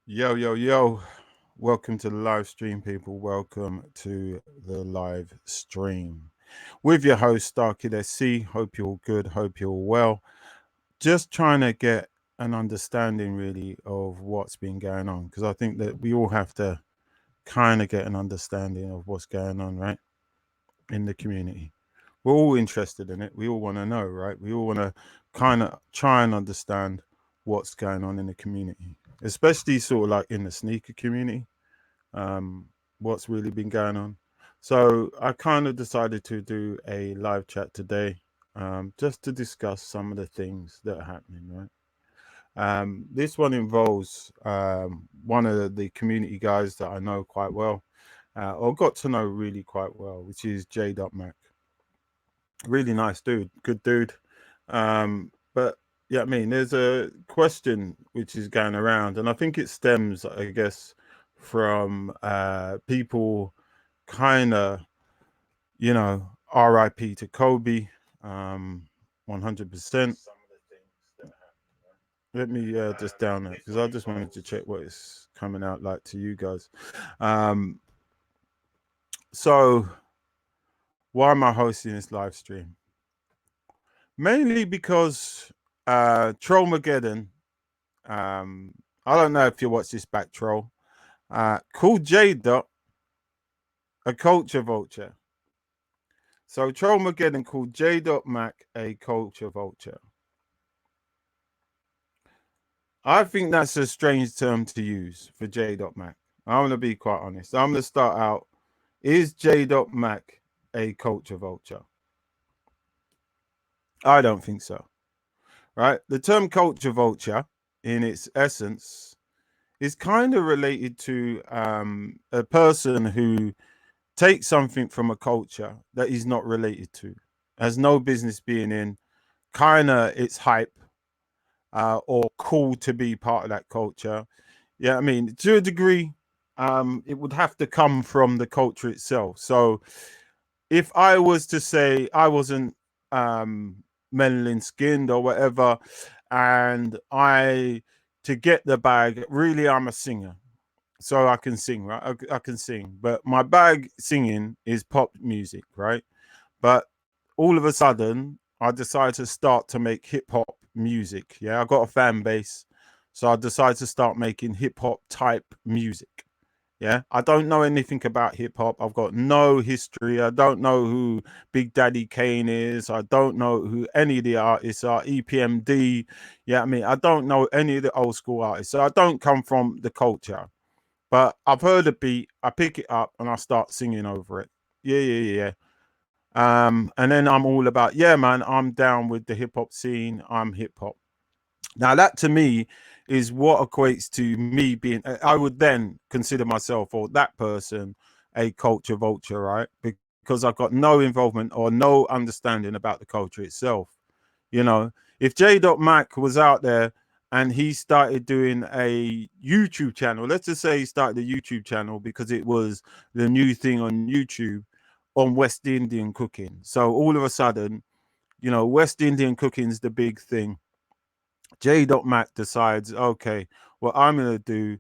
Yo, yo, yo. Welcome to the live stream, people. Welcome to the live stream. With your host, Starkid SC. Hope you're all good. Hope you're all well. Just trying to get an understanding, really, of what's been going on. Because I think that we all have to kind of get an understanding of what's going on, right? In the community. We're all interested in it. We all want to know, right? We all want to kind of try and understand what's going on in the community, especially sort of like in the sneaker community, what's really been going on. So I kind of decided to do a live chat today, just to discuss some of the things that are happening, right? This one involves one of the community guys that I know quite well, or got to know really quite well, which is JayDotMak. Really nice dude, good dude. But yeah, I mean, there's a question which is going around, and I think it stems, I guess, from people kind of, RIP to Kobe, 100%. Let me just down that because I just wanted to check what it's coming out like to you guys. Um, so, why am I hosting this live stream? Mainly because Trollmageddon, I don't know if you watch this back, Troll, called J Dot a culture vulture. So Trollmageddon called JayDotMak a culture vulture. I think that's a strange term to use for JayDotMak. I'm going to be quite honest. I'm going to start out. Is JayDotMak a culture vulture? I don't think so. Right? The term culture vulture, in its essence, is kind of related to a person who takes something from a culture that he's not related to, has no business being in, kind of it's hype, or cool to be part of that culture. Yeah, I mean, to a degree, it would have to come from the culture itself. So if I was to say I wasn't melanin skinned or whatever, and to get the bag, really, I'm a singer. So I can sing, right? I can sing, but my bag singing is pop music, right? But all of a sudden, I decided to start to make hip hop music. Yeah, I got a fan base, so I decided to start making hip hop type music. Yeah, I don't know anything about hip hop. I've got no history. I don't know who Big Daddy Kane is. I don't know who any of the artists are. EPMD. Yeah, I mean, I don't know any of the old school artists. So I don't come from the culture. But I've heard a beat, I pick it up and I start singing over it. Yeah, yeah, yeah. And then I'm all about, yeah, man, I'm down with the hip hop scene. I'm hip hop. Now, that to me is what equates to me being, I would then consider myself or that person a culture vulture, right? Because I've got no involvement or no understanding about the culture itself. You know, if JayDotMak was out there and he started doing a YouTube channel, let's just say he started a YouTube channel because it was the new thing on YouTube on West Indian cooking. So all of a sudden, West Indian cooking is the big thing. JayDotMak decides, okay, what I'm going to do,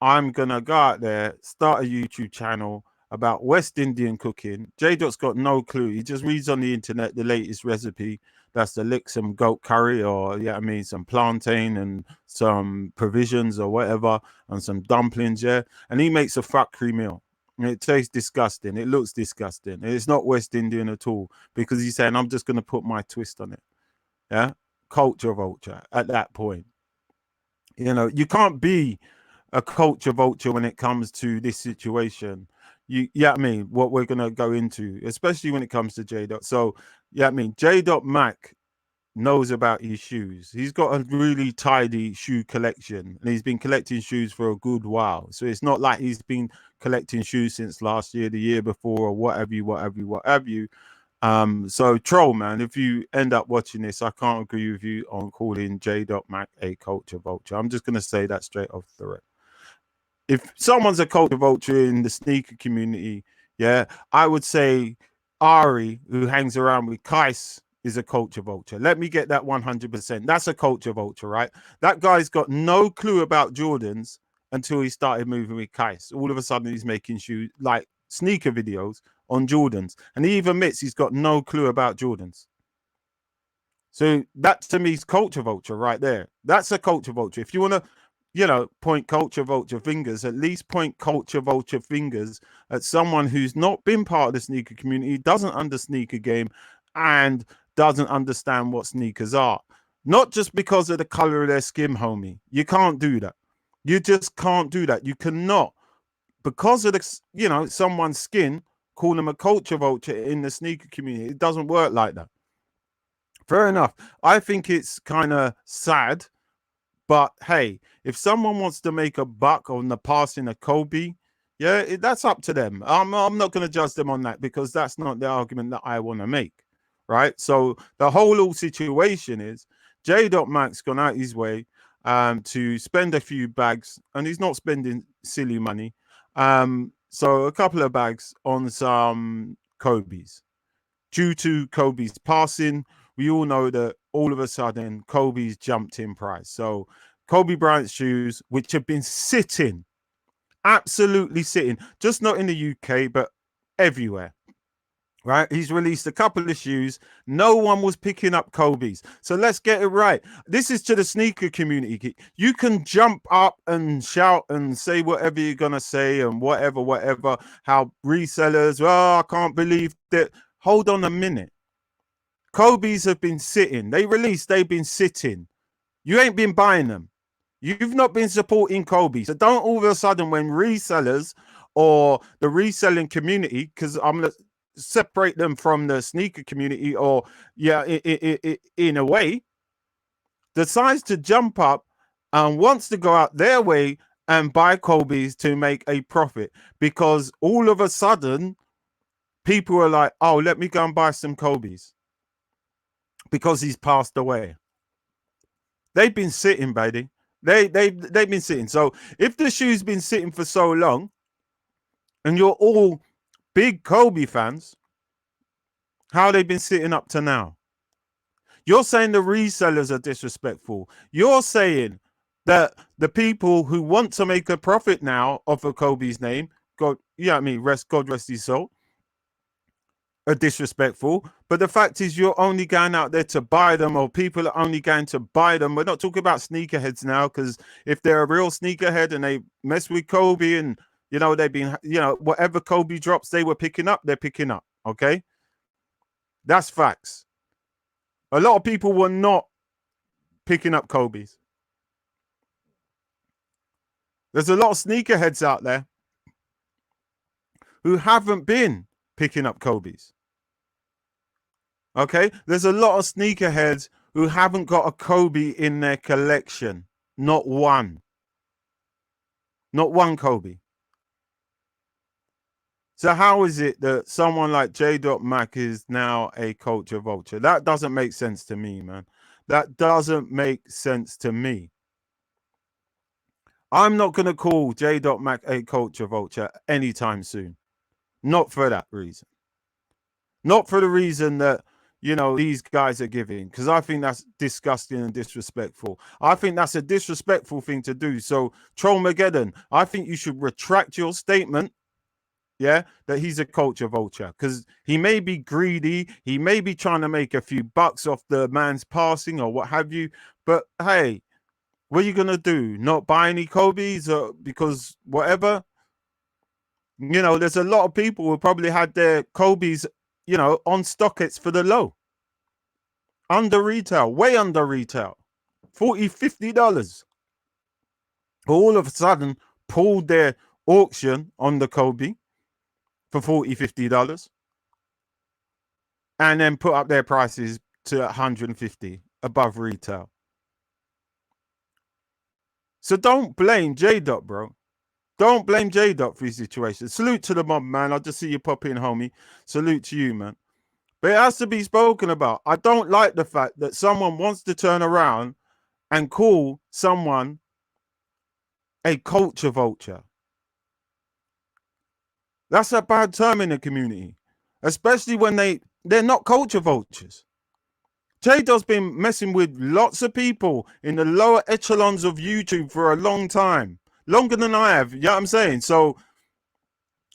I'm going to go out there, start a YouTube channel about West Indian cooking. J-Dot's got no clue. He just reads on the internet the latest recipe. That's to lick some goat curry or, yeah, I mean, some plantain and some provisions or whatever and some dumplings, yeah. And he makes a factory meal. And it tastes disgusting. It looks disgusting. It's not West Indian at all because he's saying, I'm just going to put my twist on it. Yeah. Culture vulture at that point. You can't be a culture vulture when it comes to this situation. Yeah, I mean, what we're gonna go into, especially when it comes to J Dot. So, yeah, I mean, JayDotMak knows about his shoes. He's got a really tidy shoe collection, and he's been collecting shoes for a good while. So it's not like he's been collecting shoes since last year, the year before, or what have you. So troll man, if you end up watching this, I can't agree with you on calling JayDotMak a culture vulture. I'm just gonna say that straight off the rip. If someone's a culture vulture in the sneaker community, yeah, I would say Ari, who hangs around with Kais, is a culture vulture. Let me get that 100%. That's a culture vulture, right? That guy's got no clue about Jordans until he started moving with Kais. All of a sudden, he's making shoes like sneaker videos on Jordans, and he even admits he's got no clue about Jordans. So that to me is culture vulture right there. That's a culture vulture. If you want to, point culture vulture fingers, at least point culture vulture fingers at someone who's not been part of the sneaker community, doesn't under sneaker game, and doesn't understand what sneakers are. Not just because of the color of their skin, homie. You can't do that. You just can't do that. You cannot, because of the, someone's skin, call them a culture vulture in the sneaker community. It doesn't work like that. Fair enough. I think it's kind of sad, but hey, if someone wants to make a buck on the passing of Kobe, yeah, that's up to them. I'm not going to judge them on that, because that's not the argument that I want to make, right? So the whole situation is JayDotMak's gone out his way to spend a few bags, and he's not spending silly money. So a couple of bags on some Kobe's. Due to Kobe's passing, we all know that all of a sudden Kobe's jumped in price. So Kobe Bryant's shoes, which have been sitting, absolutely sitting, just not in the UK, but everywhere, right? He's released a couple of shoes. No one was picking up Kobe's. So let's get it right. This is to the sneaker community. You can jump up and shout and say whatever you're going to say and whatever, how resellers, I can't believe that. Hold on a minute. Kobe's have been sitting. They've been sitting. You ain't been buying them. You've not been supporting Kobe. So don't all of a sudden, when resellers or the reselling community, because I'm going to separate them from the sneaker community, or in a way, decides to jump up and wants to go out their way and buy Kobe's to make a profit, because all of a sudden people are like, oh, let me go and buy some Kobe's because he's passed away. They've been sitting, baby. They've been sitting. So if the shoe's been sitting for so long and you're all big Kobe fans, how they been sitting up to now? You're saying the resellers are disrespectful. You're saying that the people who want to make a profit now off of Kobe's name, God rest his soul, are disrespectful. But the fact is, you're only going out there to buy them, or people are only going to buy them. We're not talking about sneakerheads now, because if they're a real sneakerhead and they mess with Kobe and, they've been, whatever Kobe drops they were picking up, they're picking up. Okay. That's facts. A lot of people were not picking up Kobe's. There's a lot of sneakerheads out there who haven't been picking up Kobe's. Okay, there's a lot of sneakerheads who haven't got a Kobe in their collection. Not one. Not one Kobe. So how is it that someone like JayDotMak is now a culture vulture? That doesn't make sense to me, man. That doesn't make sense to me. I'm not going to call JayDotMak a culture vulture anytime soon. Not for that reason. Not for the reason that, these guys are giving, because I think that's disgusting and disrespectful. I think that's a disrespectful thing to do. So, Trollmageddon, I think you should retract your statement, that he's a culture vulture, because he may be greedy. He may be trying to make a few bucks off the man's passing or what have you. But, hey, what are you going to do? Not buy any Kobe's because whatever? There's a lot of people who probably had their Kobe's, on StockX for the low. Under retail, way under retail. $40, $50. All of a sudden, pulled their auction on the Kobe for $40, $50. And then put up their prices to $150 above retail. So don't blame JayDot, bro. Don't blame JayDot for his situation. Salute to the mob, man. I'll just see you pop in, homie. Salute to you, man. But it has to be spoken about. I don't like the fact that someone wants to turn around and call someone a culture vulture. That's a bad term in the community, especially when they're not culture vultures. JayDot's been messing with lots of people in the lower echelons of YouTube for a long time. longer than I have. You know what I'm saying? So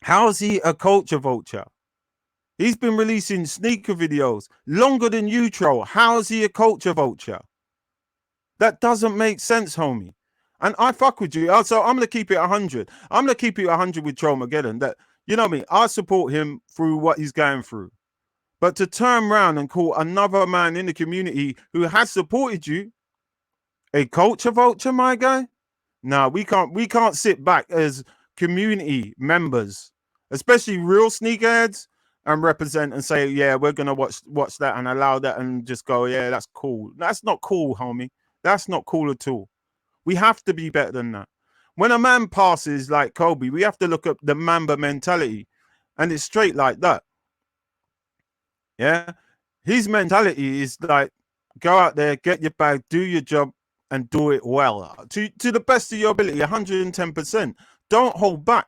how's he a culture vulture? He's been releasing sneaker videos longer than you, troll. How's he a culture vulture? That doesn't make sense, homie. And I fuck with you. So I'm gonna keep it 100. I'm gonna keep it 100 with Troll Mageddon. That, you know me, I support him through what he's going through. But to turn around and call another man in the community who has supported you a culture vulture, my guy? No, we can't sit back as community members, especially real sneakerheads, and represent and say, yeah, we're gonna watch that and allow that and just go, yeah, that's cool. That's not cool, homie. That's not cool at all. We have to be better than that. When a man passes like Kobe, we have to look at the Mamba mentality, and it's straight like that. Yeah, his mentality is like, go out there, get your bag, do your job, and do it well to the best of your ability, 110%. Don't hold back.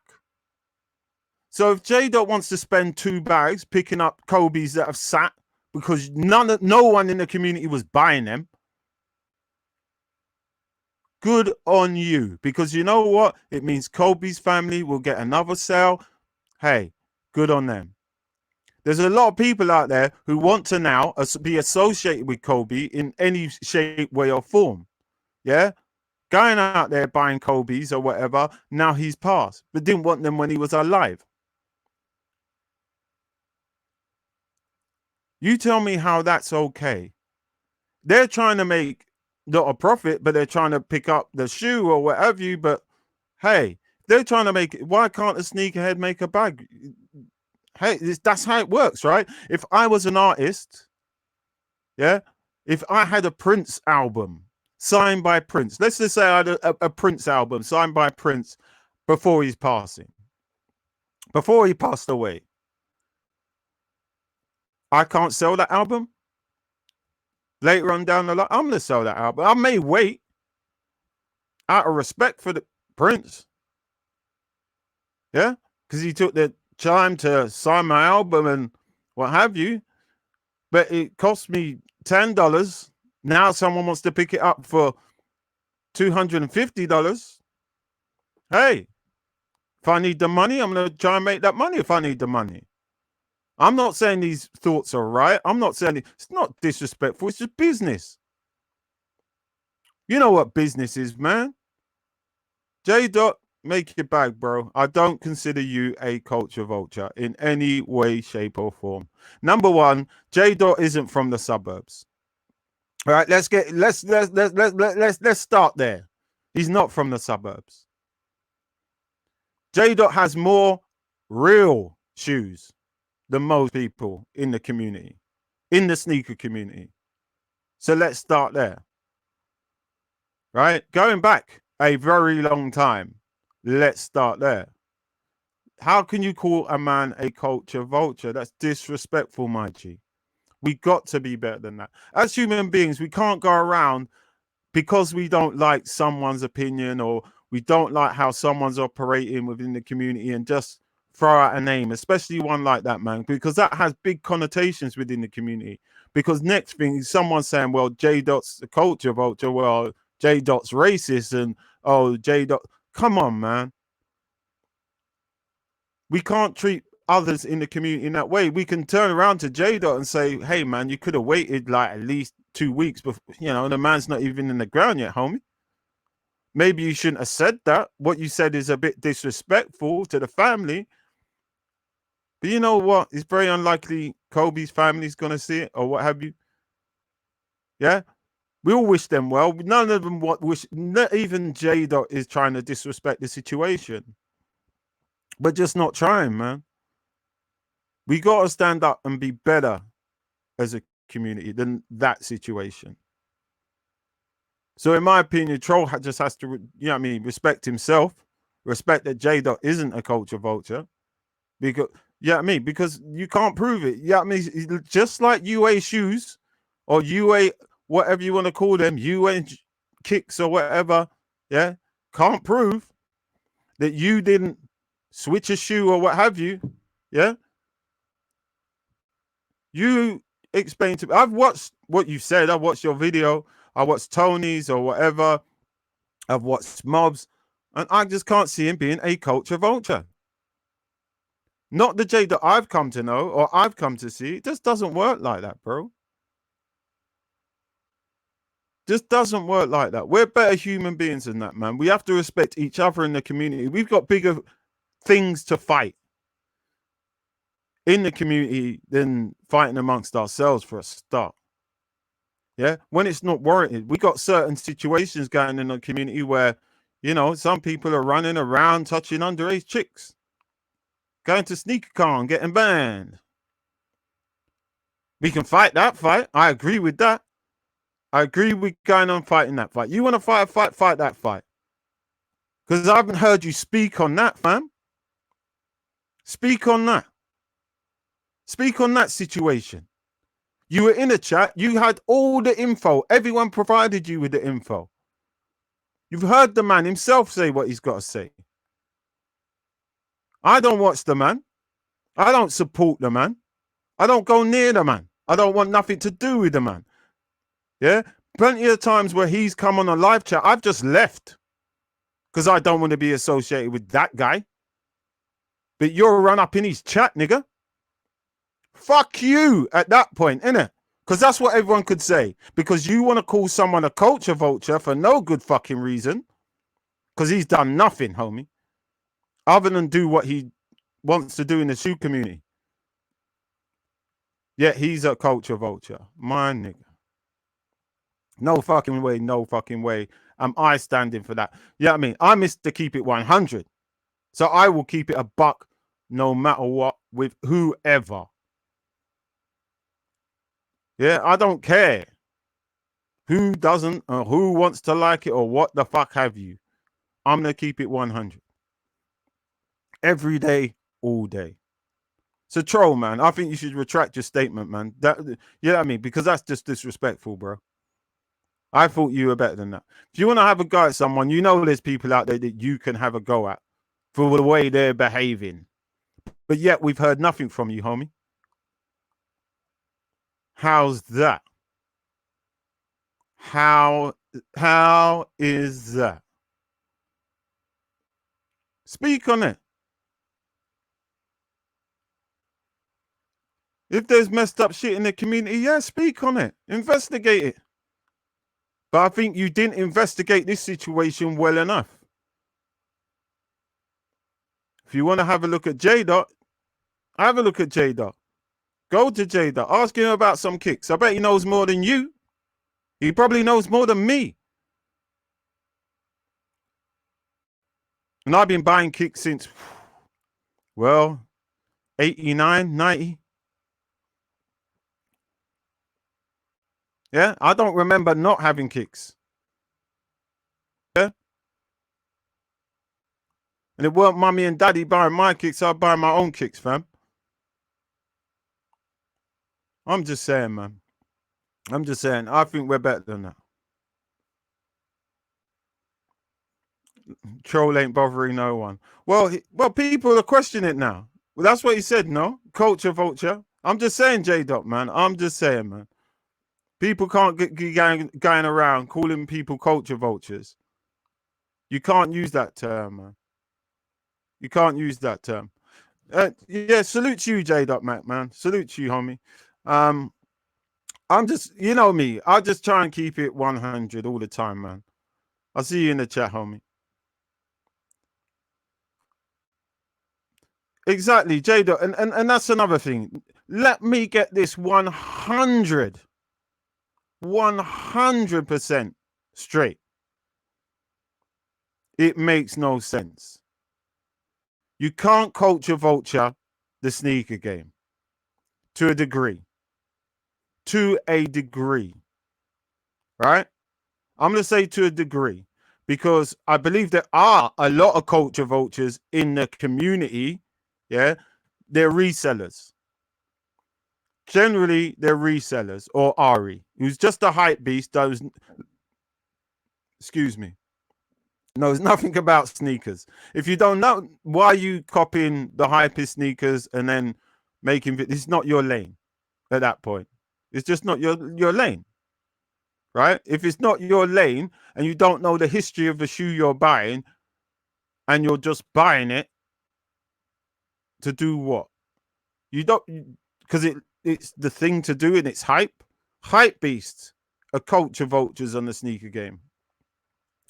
So if J Dot wants to spend 2 bags picking up Kobe's that have sat because no one in the community was buying them, good on you, because you know what? It means Kobe's family will get another sale. Hey, good on them. There's a lot of people out there who want to now be associated with Kobe in any shape, way, or form. Yeah? Going out there buying Kobe's or whatever, now he's passed, but didn't want them when he was alive. You tell me how that's okay. They're trying to make not a profit, but they're trying to pick up the shoe or whatever you. But hey, they're trying to make it. Why can't a sneakerhead make a bag? Hey, that's how it works, right? If I was an artist, yeah, if I had a Prince album signed by Prince, let's just say I had a Prince album signed by Prince before he's passing, before he passed away, I can't sell that album. Later on down the line, I'm gonna sell that album. I may wait out of respect for the Prince, yeah, because he took the time to sign my album and what have you. But it cost me $10. Now someone wants to pick it up for $250. Hey, if I need the money, I'm gonna try and make that money. If I need the money, I'm not saying these thoughts are right. I'm not saying it's not disrespectful. It's just business. You know what business is, man. J Dot, make your bag, bro. I don't consider you a culture vulture in any way, shape, or form. Number one, J Dot isn't from the suburbs. All right, let's start there. He's not from the suburbs. J Dot has more real shoes than most people in the community, in the sneaker community. So let's start there. Right? Going back a very long time. Let's start there. How can you call a man a culture vulture? That's disrespectful, my G. We got to be better than that. As human beings, we can't go around because we don't like someone's opinion or we don't like how someone's operating within the community and just throw out a name, especially one like that, man, because that has big connotations within the community. Because next thing is someone saying, well, J Dot's a culture vulture, well, J Dot's racist, and oh, J Dot, come on, man. We can't treat others in the community in that way. We can turn around to J Dot and say, hey, man, you could have waited like at least 2 weeks before, the man's not even in the ground yet, homie. Maybe you shouldn't have said that. What you said is a bit disrespectful to the family. But you know what? It's very unlikely Kobe's family's going to see it or what have you. Yeah? We all wish them well. None of them wish, not even J Dot is trying to disrespect the situation. But just not trying, man. We got to stand up and be better as a community than that situation. So in my opinion, Troll just has to, respect himself, respect that J Dot isn't a culture vulture, because because you can't prove it. Just like UA shoes or UA whatever you want to call them, UA kicks or whatever, yeah, can't prove that you didn't switch a shoe or what have you, yeah. You explain to me. I've watched what you said. I watched your video. I watched Tony's or whatever. I've watched Mobs. And I just can't see him being a culture vulture. Not the Jay that I've come to know or I've come to see. It just doesn't work like that, bro. Just doesn't work like that. We're better human beings than that, man. We have to respect each other in the community. We've got bigger things to fight in the community than fighting amongst ourselves for a start. Yeah, when it's not warranted, we got certain situations going in the community where, you know, some people are running around touching underage chicks, going to sneaker con, getting banned. We can fight that fight. I agree with that. I agree with going on fighting that fight. You want to fight a fight, fight that fight. Because I haven't heard you speak on that, fam. Speak on that. Speak on that situation. You were in a chat. You had all the info. Everyone provided you with the info. You've heard the man himself say what he's got to say. I don't watch the man. I don't support the man. I don't go near the man. I don't want nothing to do with the man. Yeah? Plenty of times where he's come on a live chat, I've just left because I don't want to be associated with that guy. But you're a run up in his chat, nigga. Fuck you at that point, innit? Because that's what everyone could say. Because you want to call someone a culture vulture for no good fucking reason. Because he's done nothing, homie. Other than do what he wants to do in the shoe community. Yet he's a culture vulture. My nigga. No fucking way, no fucking way. Am I standing for that? Yeah, I mean, I missed to keep it 100. So I will keep it a buck no matter what with whoever. Yeah, I don't care who doesn't or who wants to like it or what the fuck have you. I'm going to keep it 100. Every day, all day. So troll, man. I think you should retract your statement, man. That, yeah, I mean, because that's just disrespectful, bro. I thought you were better than that. If you want to have a go at someone, you know there's people out there that you can have a go at for the way they're behaving. But yet we've heard nothing from you, homie. How's that? How is that? Speak on it. If there's messed up shit in the community, yeah, speak on it. Investigate it. But I think you didn't investigate this situation well enough. If you want to have a look at JayDot, have a look at JayDot. Go to JayDot. Ask him about some kicks. I bet he knows more than you. He probably knows more than me. And I've been buying kicks since, well, 89, 90. Yeah, I don't remember not having kicks. Yeah. And it weren't mummy and daddy buying my kicks, I buy my own kicks, fam. I'm just saying, man. I'm just saying, I think we're better than that. Troll ain't bothering no one. Well, people are questioning it now. Well, that's what he said, no? Culture vulture. I'm just saying, JayDot, man. I'm just saying, man. People can't get going around calling people culture vultures. You can't use that term, man. You can't use that term. Yeah, salute you, JayDotMak, man. Salute you, homie. I'm just, you know me. I just try and keep it 100 all the time, man. I'll see you in the chat, homie. Exactly, JayDot. And that's another thing. Let me get this 100% straight. It makes no sense. You can't culture vulture the sneaker game to a degree. To a degree. Right? I'm going to say to a degree because I believe there are a lot of culture vultures in the community. Yeah. They're resellers. Generally, they're resellers or Ari, who's just a hype beast. Excuse me. Knows nothing about sneakers. If you don't know, why are you copying the hypest sneakers and then making it? It's not your lane at that point. It's just not your lane, right? If it's not your lane and you don't know the history of the shoe you're buying, and you're just buying it to do what? You don't, because it's the thing to do and it's hype. Hype beasts are culture vultures on the sneaker game.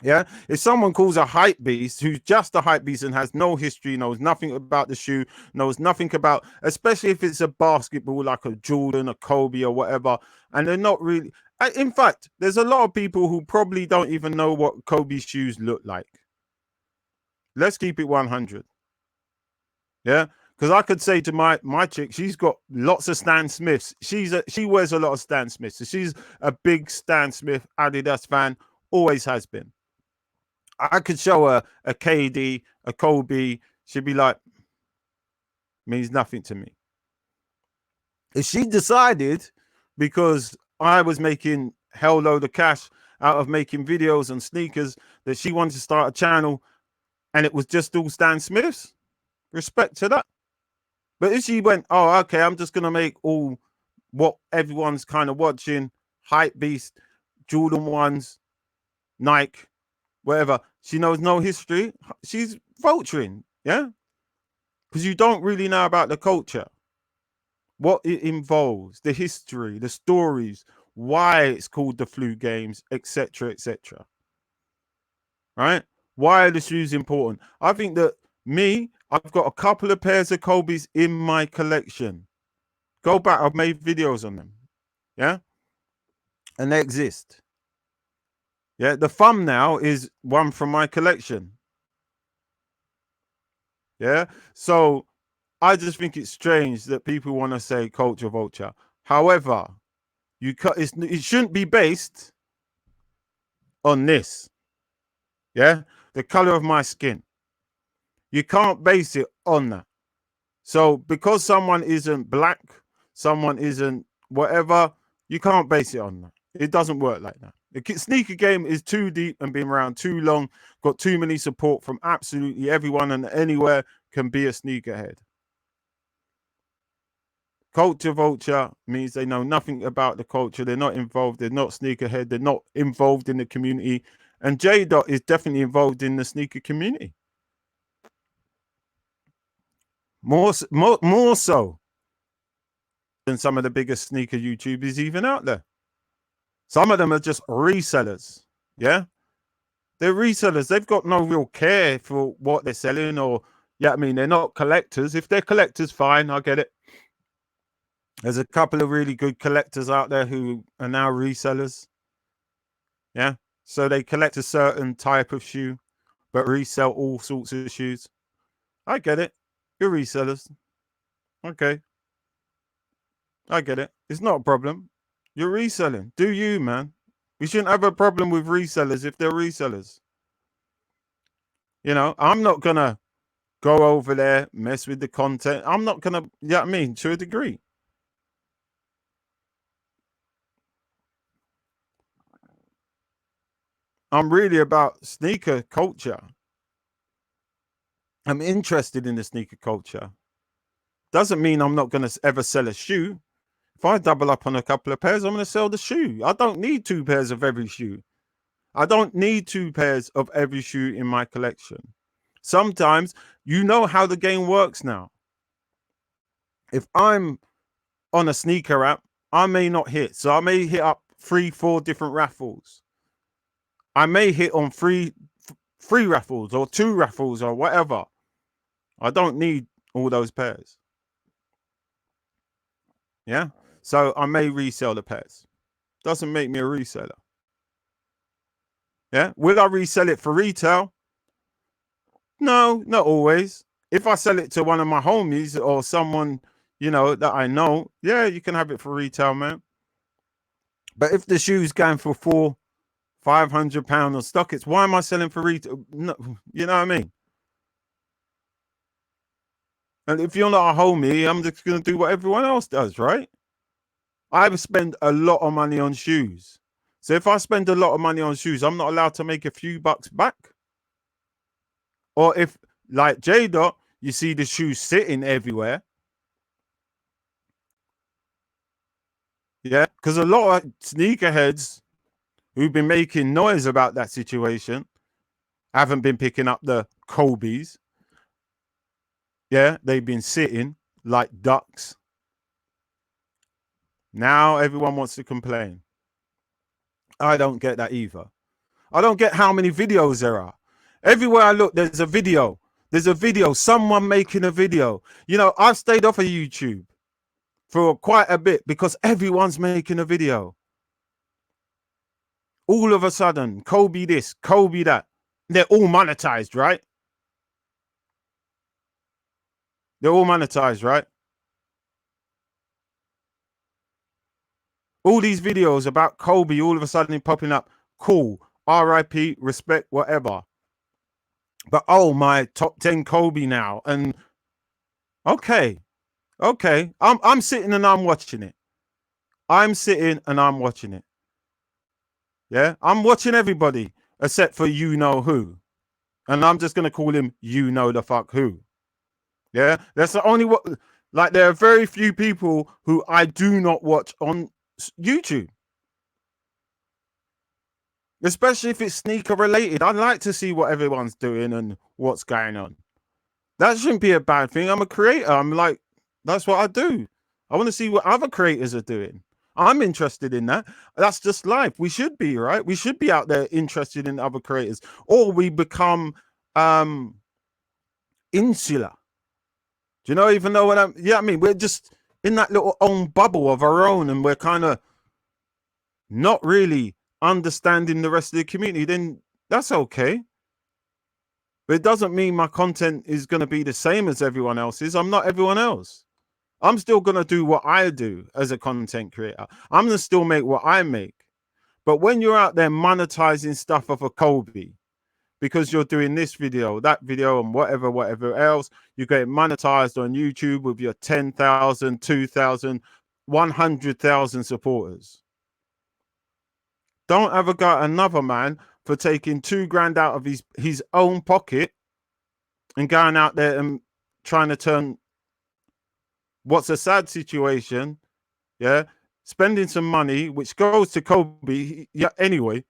Yeah, if someone calls a hype beast who's just a hype beast and has no history, knows nothing about the shoe, knows nothing about, especially if it's a basketball like a Jordan, a Kobe, or whatever, and they're not really. In fact, there's a lot of people who probably don't even know what Kobe shoes look like. Let's keep it 100. Yeah, because I could say to my chick, she's got lots of Stan Smiths. She wears a lot of Stan Smiths, so she's a big Stan Smith Adidas fan, always has been. I could show her a KD, a Kobe. She'd be like, means nothing to me. If she decided, because I was making hell load of cash out of making videos on sneakers, that she wanted to start a channel and it was just all Stan Smiths, respect to that. But if she went, oh, okay, I'm just going to make all what everyone's kind of watching, hype beast, Jordan 1s, Nike, whatever. She knows no history. She's vulturing, yeah? Because you don't really know about the culture, what it involves, the history, the stories, why it's called the flu games, etc., etc. Right? Why are the shoes important? I think that I've got a couple of pairs of Kobe's in my collection. Go back, I've made videos on them. Yeah? And they exist. Yeah, the thumbnail is one from my collection. Yeah. So I just think it's strange that people want to say culture vulture. However, it shouldn't be based on this. Yeah, the color of my skin. You can't base it on that. So because someone isn't black, someone isn't whatever, you can't base it on that. It doesn't work like that. The sneaker game is too deep and been around too long, got too many support from absolutely everyone and anywhere can be a sneakerhead. Culture vulture means they know nothing about the culture. They're not involved. They're not sneakerhead. They're not involved in the community. And JDot is definitely involved in the sneaker community. More so than some of the biggest sneaker YouTubers even out there. Some of them are just resellers. Yeah. They're resellers. They've got no real care for what they're selling or, yeah, I mean, they're not collectors. If they're collectors, fine. I get it. There's a couple of really good collectors out there who are now resellers. Yeah. So they collect a certain type of shoe, but resell all sorts of shoes. I get it. You're resellers. Okay. I get it. It's not a problem. You're reselling. Do you, man? We shouldn't have a problem with resellers if they're resellers. You know, I'm not going to go over there, mess with the content. I'm not going to, yeah, I mean, to a degree. I'm really about sneaker culture. I'm interested in the sneaker culture. Doesn't mean I'm not going to ever sell a shoe. If I double up on a couple of pairs, I'm going to sell the shoe. I don't need 2 pairs of every shoe. I don't need 2 pairs of every shoe in my collection. Sometimes you know how the game works now. If I'm on a sneaker app, I may not hit. So I may hit up 3-4 different raffles. I may hit on three raffles or 2 raffles or whatever. I don't need all those pairs. Yeah. So I may resell the pairs. Doesn't make me a reseller. Yeah. Will I resell it for retail? No, not always. If I sell it to one of my homies or someone, you know, that I know, yeah, you can have it for retail, man. But if the shoe's going for £400-500 on stock, it's why am I selling for retail? No, you know what I mean? And if you're not a homie, I'm just going to do what everyone else does, right? I spend a lot of money on shoes. So if I spend a lot of money on shoes, I'm not allowed to make a few bucks back. Or if, like JDot, you see the shoes sitting everywhere. Yeah, because a lot of sneakerheads who've been making noise about that situation haven't been picking up the Kobe's. Yeah, they've been sitting like ducks. Now everyone wants to complain. I don't get that either. I don't get how many videos there are. Everywhere I look, there's a video. There's a video, someone making a video. You know, I've stayed off of YouTube for quite a bit because everyone's making a video. All of a sudden, Kobe this, Kobe that. They're all monetized, right? They're all monetized, right? All these videos about Kobe all of a sudden popping up. Cool. RIP, respect, whatever. But oh, my top 10 Kobe now. And okay. I'm sitting and I'm watching it. I'm sitting and I'm watching it. Yeah. I'm watching everybody except for you know who. And I'm just gonna call him you know the fuck who. Yeah. That's the only what like there are very few people who I do not watch on YouTube. Especially if it's sneaker related. I'd like to see what everyone's doing and what's going on. That shouldn't be a bad thing. I'm a creator. I'm like, that's what I do. I want to see what other creators are doing. I'm interested in that. That's just life. We should be, right? We should be out there interested in other creators, or we become insular. Do you know? Even though I mean, we're just in that little own bubble of our own, and we're kind of not really understanding the rest of the community. Then that's okay. But it doesn't mean my content is going to be the same as everyone else's. I'm not everyone else. I'm still going to do what I do as a content creator. I'm going to still make what I make. But when you're out there monetizing stuff off of Kobe, because you're doing this video, that video, and whatever else, you get monetized on YouTube with your 10,000, 2,000, 100,000 supporters. Don't ever go at another man for taking $2,000 out of his own pocket and going out there and trying to turn what's a sad situation, yeah, spending some money which goes to Kobe, yeah, anyway,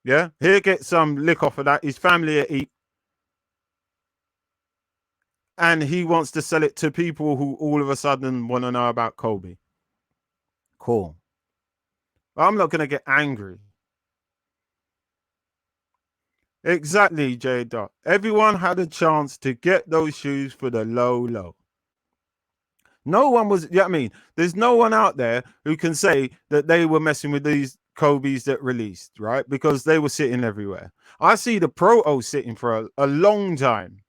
yeah, he'll get some lick off of that. His family will eat, and he wants to sell it to people who all of a sudden want to know about Kobe. Cool. I'm not going to get angry. Exactly, JayDot. Everyone had a chance to get those shoes for the low. No one was, yeah, I mean, there's no one out there who can say that they were messing with these Kobe's that released, right? Because they were sitting everywhere. I see the Proto sitting for a long time.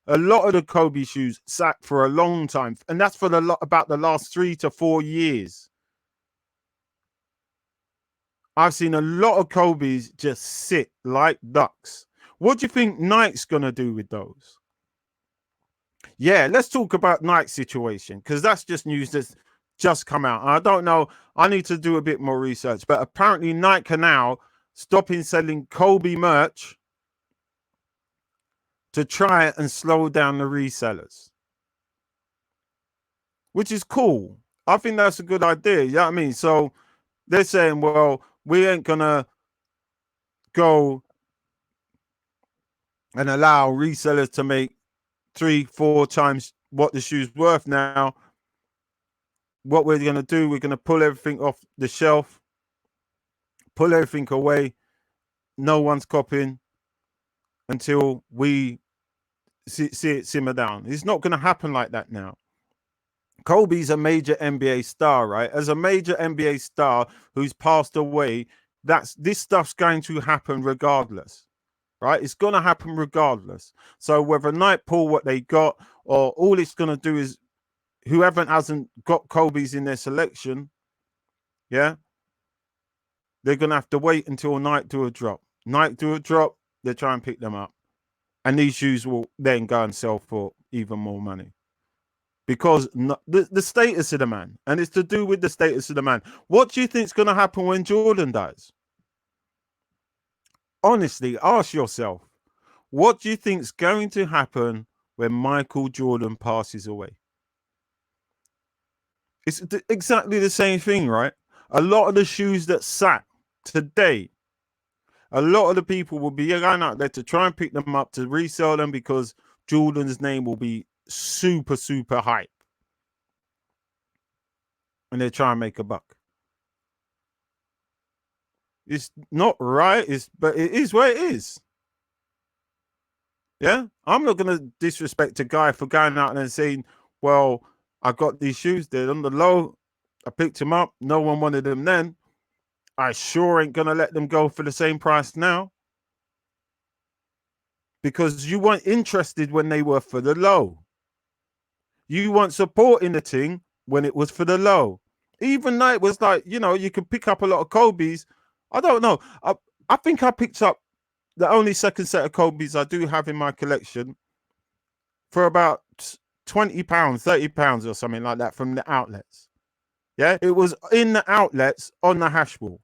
A lot of the Kobe shoes sat for a long time, and that's for about the last 3 to 4 years. I've seen a lot of Kobe's just sit like ducks. What do you think Nike's gonna do with those? Yeah, let's talk about Nike's situation, because that's just news that's just come out. I don't know. I need to do a bit more research, but apparently Nike are now stopping selling Kobe merch to try and slow down the resellers, which is cool. I think that's a good idea. You know what I mean? So they're saying, well, we ain't gonna go and allow resellers to make 3-4 times what the shoe's worth now. What we're going to do, we're going to pull everything off the shelf, pull everything away. No one's copying until we see it simmer down. It's not going to happen like that now. Kobe's a major NBA star, right? As a major NBA star who's passed away, this stuff's going to happen regardless, right? It's going to happen regardless. So whether Nike pull what they got, or all it's going to do is whoever hasn't got Kobe's in their selection, yeah, they're going to have to wait until Nike do a drop. Nike do a drop, they try and pick them up. And these shoes will then go and sell for even more money. Because the status of the man, and it's to do with the status of the man. What do you think is going to happen when Jordan dies? Honestly, ask yourself, what do you think is going to happen when Michael Jordan passes away? It's exactly the same thing, right? A lot of the shoes that sat today, A lot of the people will be going out there to try and pick them up to resell them because Jordan's name will be super, super hype. And they try and make a buck. It's not right, but it is what it is. Yeah, I'm not gonna disrespect a guy for going out and saying, "Well, I got these shoes. They're on the low. I picked them up. No one wanted them then. I sure ain't gonna let them go for the same price now because you weren't interested when they were for the low. You weren't supporting the thing when it was for the low. Even though it was like, you could pick up a lot of Kobe's. I don't know. I think I picked up the only second set of Kobe's I do have in my collection for about £20, £30 or something like that from the outlets. Yeah, it was in the outlets on the hash wall.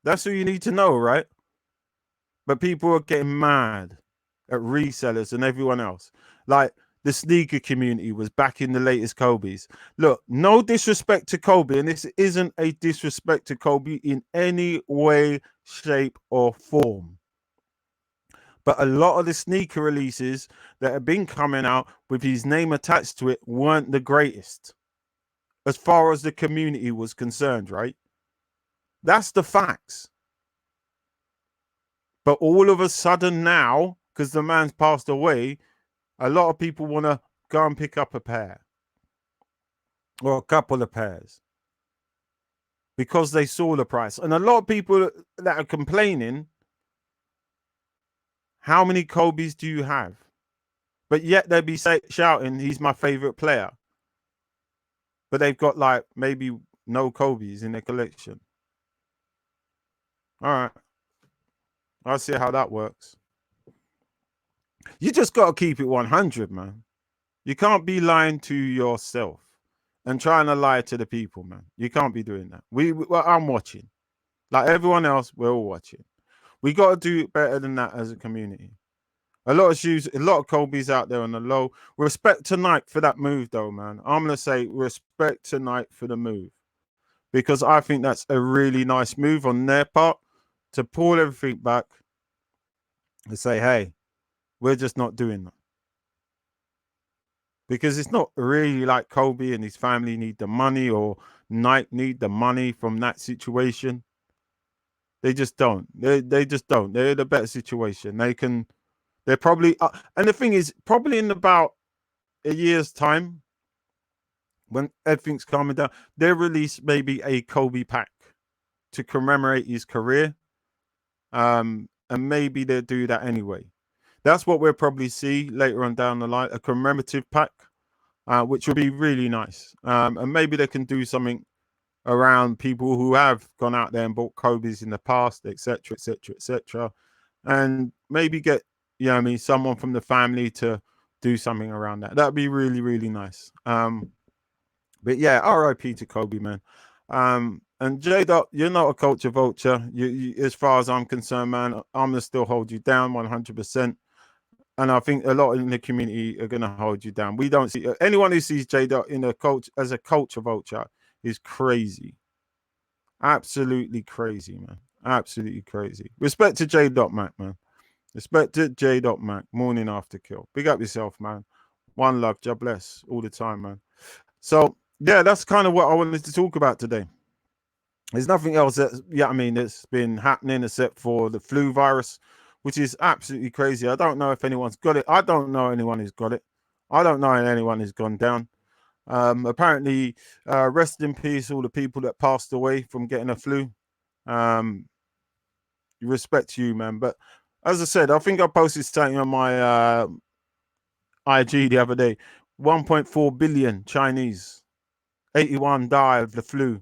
That's all you need to know, right? But people are getting mad at resellers and everyone else. Like the sneaker community was back in the latest Kobe's. Look, no disrespect to Kobe, and this isn't a disrespect to Kobe in any way, shape, or form. But a lot of the sneaker releases that have been coming out with his name attached to it weren't the greatest as far as the community was concerned, right? That's the facts. But all of a sudden now, because the man's passed away, a lot of people want to go and pick up a pair or a couple of pairs because they saw the price. And a lot of people that are complaining, how many Kobe's do you have? But yet they'd be shouting, he's my favorite player. But they've got like maybe no Kobe's in their collection. All right. I'll see how that works. You just got to keep it 100, man. You can't be lying to yourself and trying to lie to the people, man. You can't be doing that. I'm watching. Like everyone else, we're all watching. We got to do better than that as a community. A lot of shoes, a lot of Kobe's out there on the low. Respect to Nike for that move, though, man. I'm going to say respect to Nike for the move because I think that's a really nice move on their part to pull everything back and say, hey, we're just not doing that. Because it's not really like Kobe and his family need the money or Nike need the money from that situation. They just don't. They just don't. They're in a better situation. They're probably, and the thing is, probably in about a year's time, when everything's calming down, they'll release maybe a Kobe pack to commemorate his career. And maybe they'll do that anyway. That's what we'll probably see later on down the line, a commemorative pack, which will be really nice. And maybe they can do something around people who have gone out there and bought Kobe's in the past, etc., etc., etc., and maybe get, someone from the family to do something around that. That'd be really, really nice. But yeah, R.I.P. to Kobe, man. And JayDot, you're not a culture vulture. You, as far as I'm concerned, man, I'm gonna still hold you down 100%. And I think a lot in the community are gonna hold you down. We don't see anyone who sees JayDot in a culture as a culture vulture is crazy. Absolutely crazy, man. Absolutely crazy. Respect to JayDotMak, man. Respect to JayDotMak. Morning after kill. Big up yourself, man. One love. God bless all the time, man. So yeah, that's kind of what I wanted to talk about today. There's nothing else that's been happening except for the flu virus, which is absolutely crazy. I don't know if anyone's got it. I don't know anyone who's got it. I don't know anyone who's gone down. Apparently, rest in peace, all the people that passed away from getting a flu. Respect to you, man. But as I said, I think I posted something on my IG the other day. 1.4 billion Chinese, 81 die of the flu,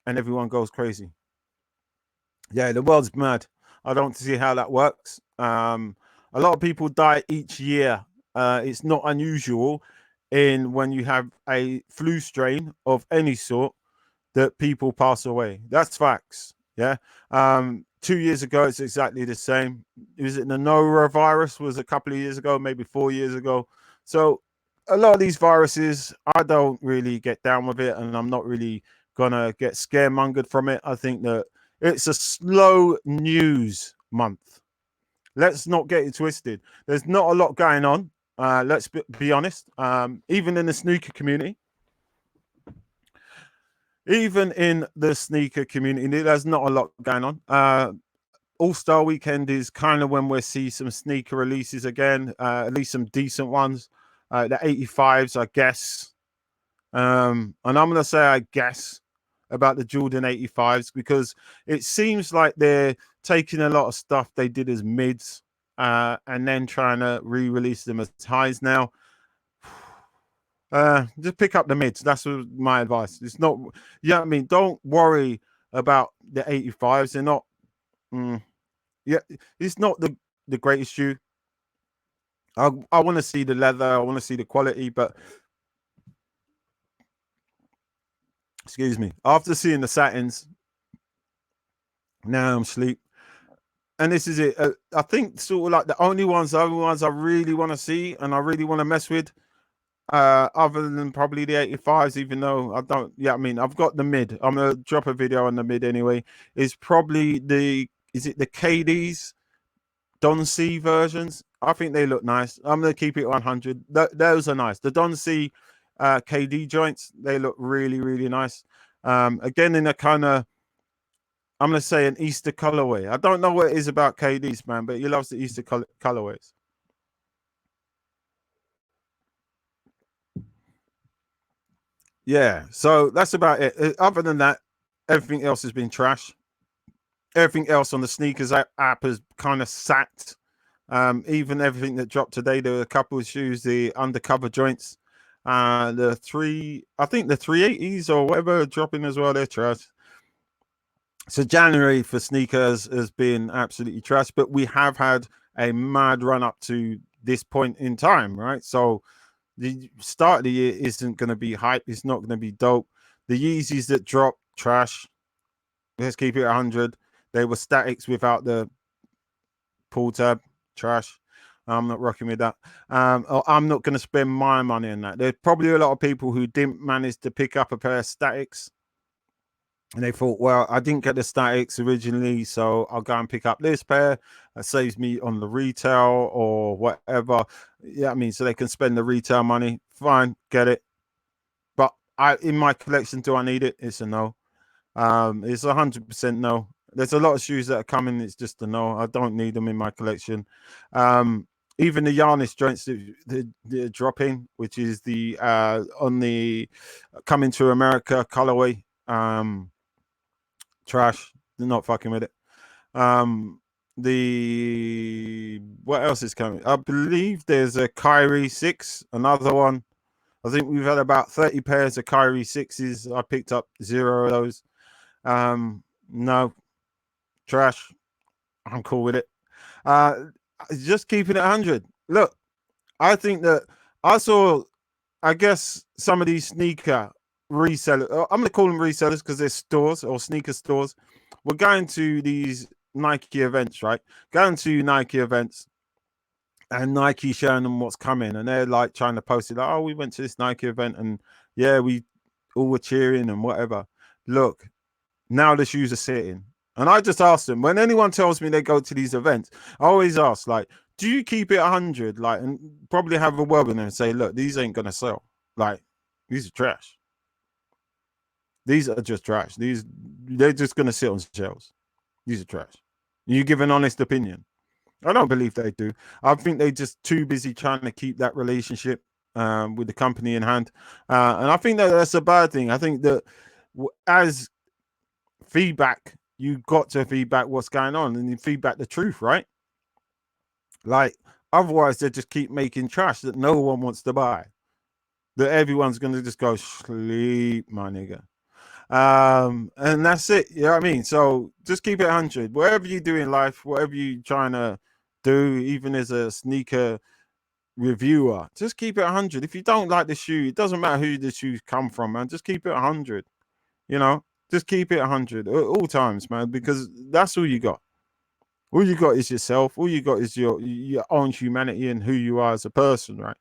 and everyone goes crazy. Yeah, the world's mad. I don't see how that works. A lot of people die each year. It's not unusual in when you have a flu strain of any sort that people pass away. That's facts. Yeah. 2 years ago, it's exactly the same. Is it the norovirus? Was a couple of years ago, maybe 4 years ago. So a lot of these viruses, I don't really get down with it, and I'm not really gonna get scaremongered from it. I think that It's a slow news month. Let's not get it twisted. There's not a lot going on. Let's be honest. Even in the sneaker community, there's not a lot going on. All-Star Weekend is kind of when we'll see some sneaker releases again, at least some decent ones. The 85s, I guess. And I'm going to say, I guess, about the Jordan 85s because it seems like they're taking a lot of stuff they did as mids and then trying to re-release them as highs now. Just pick up the mids. That's my advice. It's not, I mean, don't worry about the 85s. They're not, yeah, it's not the greatest shoe. I want to see the leather. I want to see the quality, but excuse me. After seeing the satins, now I'm asleep. And this is it. I think sort of like the only ones I really want to see and I really want to mess with, other than probably the 85s, even though I don't. Yeah, I mean, I've got the mid. I'm gonna drop a video on the mid anyway. Is probably the KDs, Don C versions. I think they look nice. I'm gonna keep it 100. Those are nice. The Don C KD joints, they look really, really nice. Again, in a kind of, I'm gonna say an Easter colorway. I don't know what it is about KD's, man, but he loves the Easter colorways. Yeah, so that's about it. Other than that, everything else has been trash. Everything else on the sneakers app has kind of sat. Even everything that dropped today, there were a couple of shoes, the undercover joints, I think the 380s or whatever are dropping as well. They're trash. So January for sneakers has been absolutely trash, but we have had a mad run up to this point in time, right? So the start of the year isn't going to be hype. It's not going to be dope. The Yeezys that dropped, trash. Let's keep it 100. They were statics without the pull tab, trash. I'm not rocking with that. I'm not going to spend my money on that. There's probably a lot of people who didn't manage to pick up a pair of statics. And they thought, well, I didn't get the statics originally, so I'll go and pick up this pair. That saves me on the retail or whatever. Yeah, I mean, so they can spend the retail money. Fine, get it. But in my collection, do I need it? It's a no. It's 100% no. There's a lot of shoes that are coming. It's just a no. I don't need them in my collection. Even the Giannis joints that they're dropping, which is the on the coming to America colorway. Trash. They're not fucking with it. The what else is coming? I believe there's a Kyrie 6, another one. I think we've had about 30 pairs of Kyrie 6s. I picked up 0 of those. No, trash. I'm cool with it. Just keeping it 100. Look, I think that I guess some of these sneaker resellers, I'm going to call them resellers because they're stores or sneaker stores. We're going to these Nike events, right? Going to Nike events and Nike showing them what's coming. And they're like trying to post it like, oh, we went to this Nike event and yeah, we all were cheering and whatever. Look, now the shoes are sitting. And I just ask them, when anyone tells me they go to these events, I always ask, like, do you keep it 100? Like, and probably have a word with them and say, look, these ain't going to sell. Like, these are trash. These are just trash. They're just going to sit on shelves. These are trash. You give an honest opinion. I don't believe they do. I think they're just too busy trying to keep that relationship with the company in hand. And I think that that's a bad thing. I think that as feedback, you got to feedback what's going on and you feedback the truth, right? Like, otherwise, they just keep making trash that no one wants to buy. That everyone's going to just go sleep, my nigga. And that's it. You know what I mean? So just keep it 100. Whatever you do in life, whatever you're trying to do, even as a sneaker reviewer, just keep it 100. If you don't like the shoe, it doesn't matter who the shoes come from, man. Just keep it 100. You know, just keep it 100 at all times, man, because that's all you got. All you got is yourself. All you got is your own humanity and who you are as a person, right?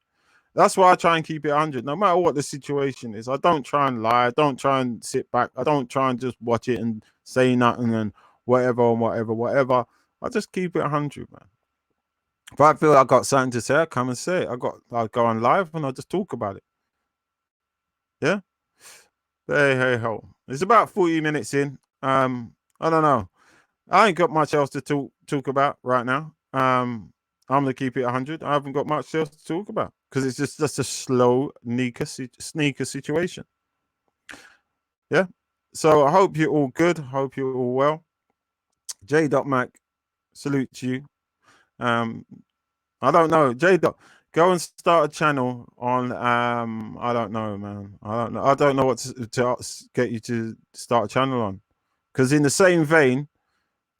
That's why I try and keep it 100, no matter what the situation is. I don't try and lie. I don't try and sit back. I don't try and just watch it and say nothing and whatever and whatever. I just keep it 100, man. If I feel I got something to say, I come and say it. I'll go on live and I'll just talk about it. Yeah. Hey ho. It's about 40 minutes in. I don't know. I ain't got much else to talk about right now. I'm gonna keep it 100. I haven't got much else to talk about because it's just a slow sneaker situation. Yeah. So I hope you're all good. Hope you're all well. JayDotMak, salute to you. I don't know. Go and start a channel on I don't know, man. I don't know what to get you to start a channel on. Because in the same vein,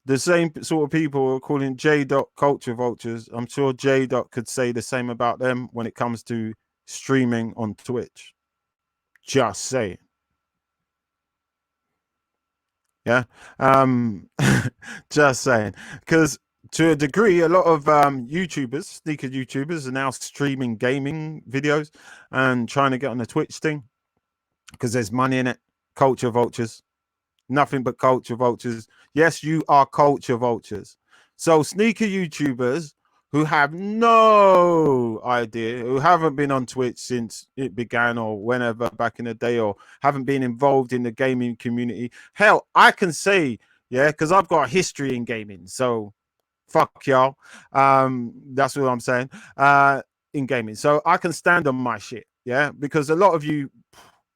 the same sort of people are calling JDot culture vultures. I'm sure JDot could say the same about them when it comes to streaming on Twitch. Just saying. Yeah. Just saying. Because to a degree, a lot of YouTubers, sneaker YouTubers, are now streaming gaming videos and trying to get on the Twitch thing because there's money in it. Culture vultures. Nothing but culture vultures. Yes, you are culture vultures. So sneaker YouTubers who have no idea, who haven't been on Twitch since it began or whenever back in the day, or haven't been involved in the gaming community. Hell, I can say, yeah, because I've got a history in gaming. So fuck y'all. That's what I'm saying. In gaming. So I can stand on my shit. Yeah, because a lot of you,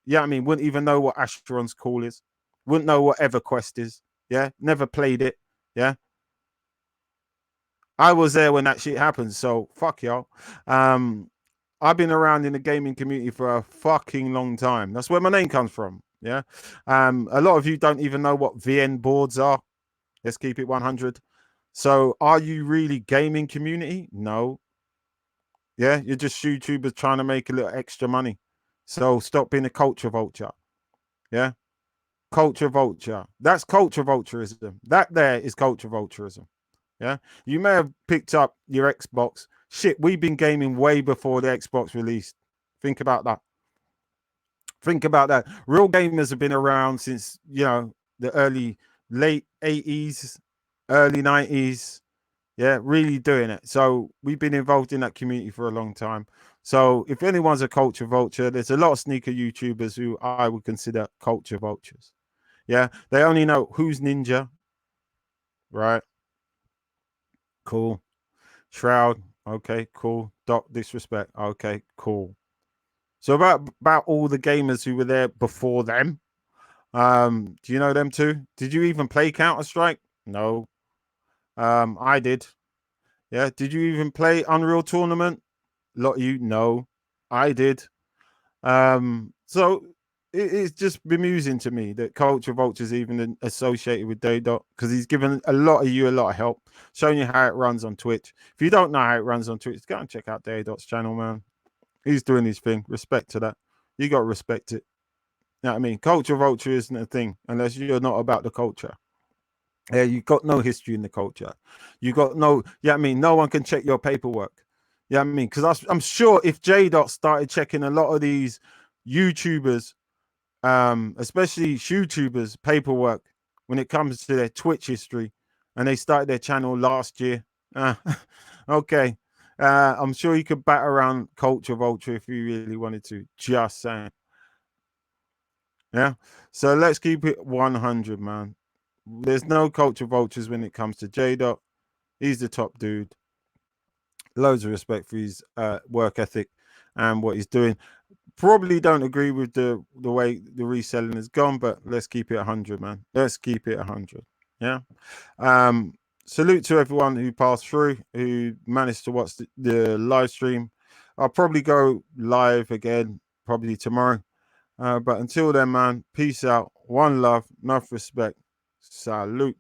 yeah, I mean, wouldn't even know what Astron's call is. Wouldn't know what EverQuest is. Yeah, never played it. Yeah, I was there when that shit happened. So fuck y'all. I've been around in the gaming community for a fucking long time. That's where my name comes from. Yeah. A lot of you don't even know what VN boards are. Let's keep it 100. So are you really gaming community? No. Yeah, you're just YouTubers trying to make a little extra money. So stop being a culture vulture. Yeah. Culture vulture. That's culture vulturism. That there is culture vulturism. Yeah. You may have picked up your Xbox. Shit, we've been gaming way before the Xbox released. Think about that. Think about that. Real gamers have been around since, the late 80s, early 90s. Yeah, really doing it. So we've been involved in that community for a long time. So if anyone's a culture vulture, there's a lot of sneaker YouTubers who I would consider culture vultures. Yeah, they only know who's Ninja, right? Cool. Shroud, okay, cool. Doc Disrespect, okay, cool. So about all the gamers who were there before them. Do you know them too? Did you even play Counter Strike? No. I did. Yeah. Did you even play Unreal Tournament? A lot of you, no. I did. So it's just bemusing to me that Culture Vulture's even associated with JayDot because he's given a lot of you a lot of help, showing you how it runs on Twitch. If you don't know how it runs on Twitch, go and check out JayDot's channel, man. He's doing his thing. Respect to that. You got to respect it. You know what I mean? Culture Vulture isn't a thing unless you're not about the culture. Yeah, you got no history in the culture. You got no, yeah, I mean, no one can check your paperwork. Yeah, I mean, because I'm sure if JayDot started checking a lot of these YouTubers, especially YouTubers' paperwork when it comes to their Twitch history, and they started their channel last year, okay, I'm sure you could bat around Culture Vulture if you really wanted to. Just saying. Yeah. So let's keep it 100, man. There's no culture vultures when it comes to JayDot. He's the top dude. Loads of respect for his work ethic and what he's doing. Probably don't agree with the way the reselling has gone, but let's keep it 100, man. Let's keep it 100. Yeah. Salute to everyone who passed through, who managed to watch the live stream. I'll probably go live again, probably tomorrow. But until then, man, peace out. One love, enough respect. Salute.